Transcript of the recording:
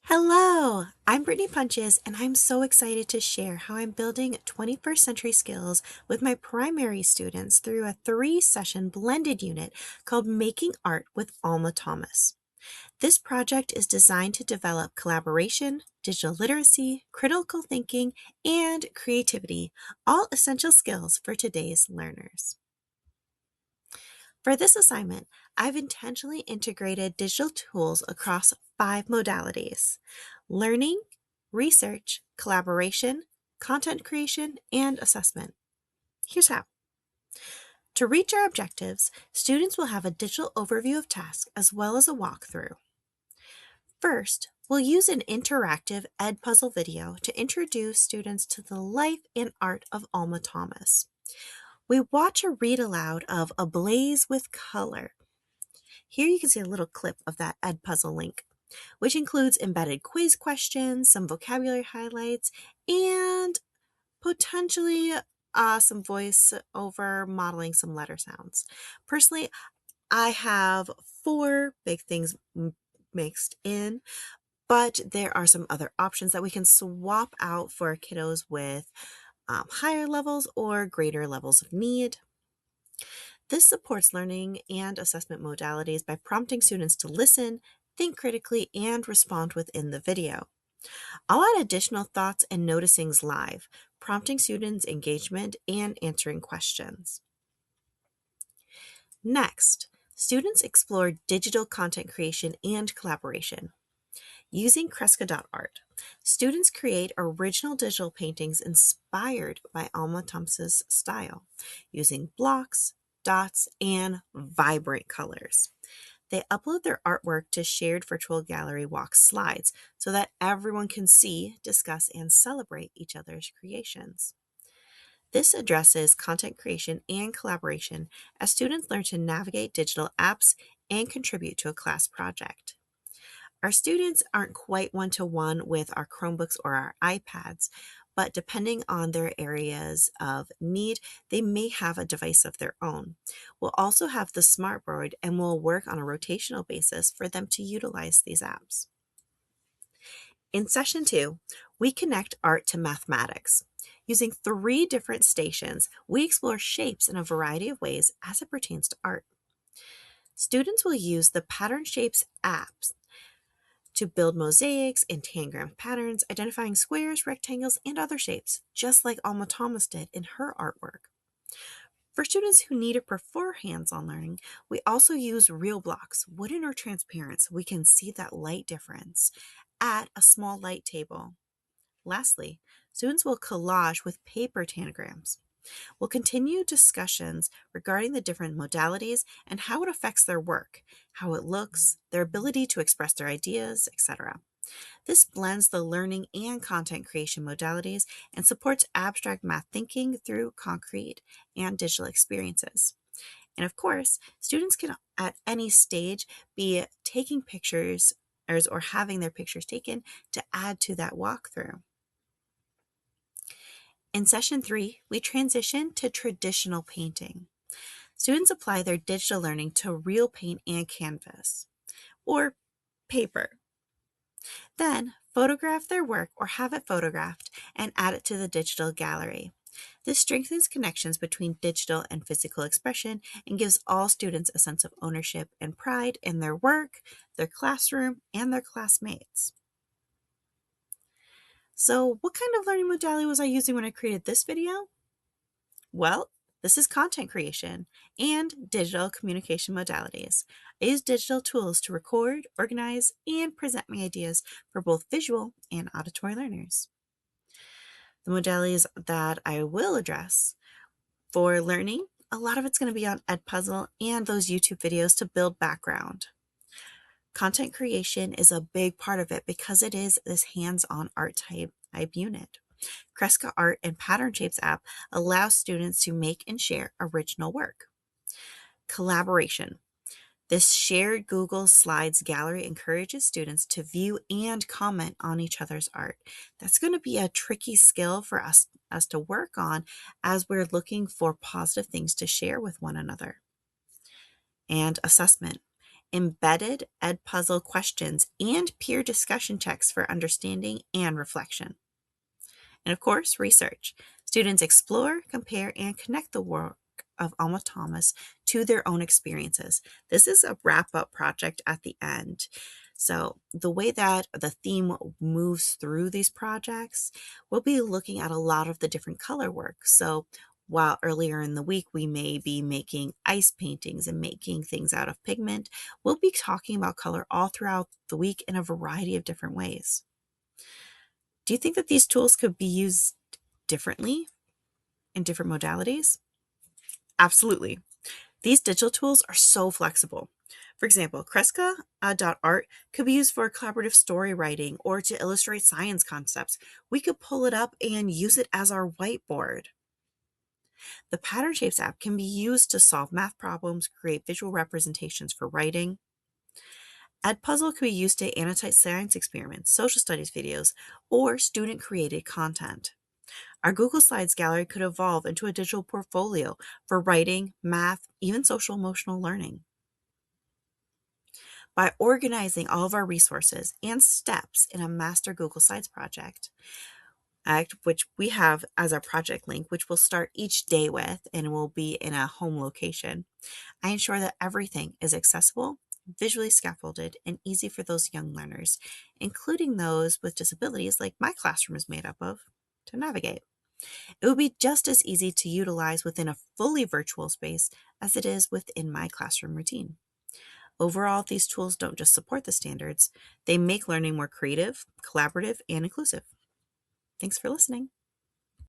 Hello, I'm Brittany Punches, and I'm so excited to share how I'm building 21st century skills with my primary students through a 3-session blended unit called Making Art with Alma Thomas. This project is designed to develop collaboration, digital literacy, critical thinking, and creativity, all essential skills for today's learners. For this assignment, I've intentionally integrated digital tools across 5 modalities: learning, research, collaboration, content creation, and assessment. Here's how. To reach our objectives, students will have a digital overview of tasks as well as a walkthrough. First, we'll use an interactive Ed puzzle video to introduce students to the life and art of Alma Thomas. We watch a read aloud of Ablaze with color. Here you can see a little clip of that Ed puzzle link, which includes embedded quiz questions, some vocabulary highlights, and potentially some voice over modeling some letter sounds. Personally, I have 4 big things mixed in, but there are some other options that we can swap out for kiddos with higher levels or greater levels of need. This supports learning and assessment modalities by prompting students to listen, think critically, and respond within the video. I'll add additional thoughts and noticings live, prompting students' engagement and answering questions. Next, students explore digital content creation and collaboration. Using Kreska.art, students create original digital paintings inspired by Alma Thomas's style, using blocks, dots, and vibrant colors. They upload their artwork to shared virtual gallery walk slides so that everyone can see, discuss, and celebrate each other's creations. This addresses content creation and collaboration as students learn to navigate digital apps and contribute to a class project. Our students aren't quite one-to-one with our Chromebooks or our iPads, but depending on their areas of need, they may have a device of their own. We'll also have the smartboard and we'll work on a rotational basis for them to utilize these apps. In session 2, we connect art to mathematics. Using 3 different stations, we explore shapes in a variety of ways as it pertains to art. Students will use the Pattern Shapes apps to build mosaics and tangram patterns, identifying squares, rectangles, and other shapes, just like Alma Thomas did in her artwork. For students who need to prefer hands-on learning, we also use real blocks, wooden or transparent, so we can see that light difference at a small light table. Lastly, students will collage with paper tangrams. We'll continue discussions regarding the different modalities and how it affects their work, how it looks, their ability to express their ideas, etc. This blends the learning and content creation modalities and supports abstract math thinking through concrete and digital experiences. And of course, students can at any stage be taking pictures or having their pictures taken to add to that walkthrough. In session 3, we transition to traditional painting. Students apply their digital learning to real paint and canvas, or paper. Then, photograph their work or have it photographed and add it to the digital gallery. This strengthens connections between digital and physical expression and gives all students a sense of ownership and pride in their work, their classroom, and their classmates. So, what kind of learning modality was I using when I created this video? Well, this is content creation and digital communication modalities. I use digital tools to record, organize, and present my ideas for both visual and auditory learners. The modalities that I will address for learning, a lot of it's going to be on Edpuzzle and those YouTube videos to build background. Content creation is a big part of it because it is this hands-on art type unit. Kreska Art and Pattern Shapes app allows students to make and share original work. Collaboration. This shared Google Slides gallery encourages students to view and comment on each other's art. That's going to be a tricky skill for us to work on as we're looking for positive things to share with one another. And assessment. embedded Ed puzzle questions, and peer discussion checks for understanding and reflection. And of course, research. Students explore, compare, and connect the work of Alma Thomas to their own experiences. This is a wrap up project at the end. So, the way that the theme moves through these projects, we'll be looking at a lot of the different color work. So, while earlier in the week we may be making ice paintings and making things out of pigment, we'll be talking about color all throughout the week in a variety of different ways. Do you think that these tools could be used differently in different modalities? Absolutely. These digital tools are so flexible. For example, Kreska.art could be used for collaborative story writing or to illustrate science concepts. We could pull it up and use it as our whiteboard. The Pattern Shapes app can be used to solve math problems, create visual representations for writing. Edpuzzle could be used to annotate science experiments, social studies videos, or student-created content. Our Google Slides gallery could evolve into a digital portfolio for writing, math, even social emotional learning. By organizing all of our resources and steps in a master Google Slides project, which we have as our project link, which we'll start each day with and will be in a home location, I ensure that everything is accessible, visually scaffolded, and easy for those young learners, including those with disabilities like my classroom is made up of, to navigate. It would be just as easy to utilize within a fully virtual space as it is within my classroom routine. Overall, these tools don't just support the standards, they make learning more creative, collaborative, and inclusive. Thanks for listening.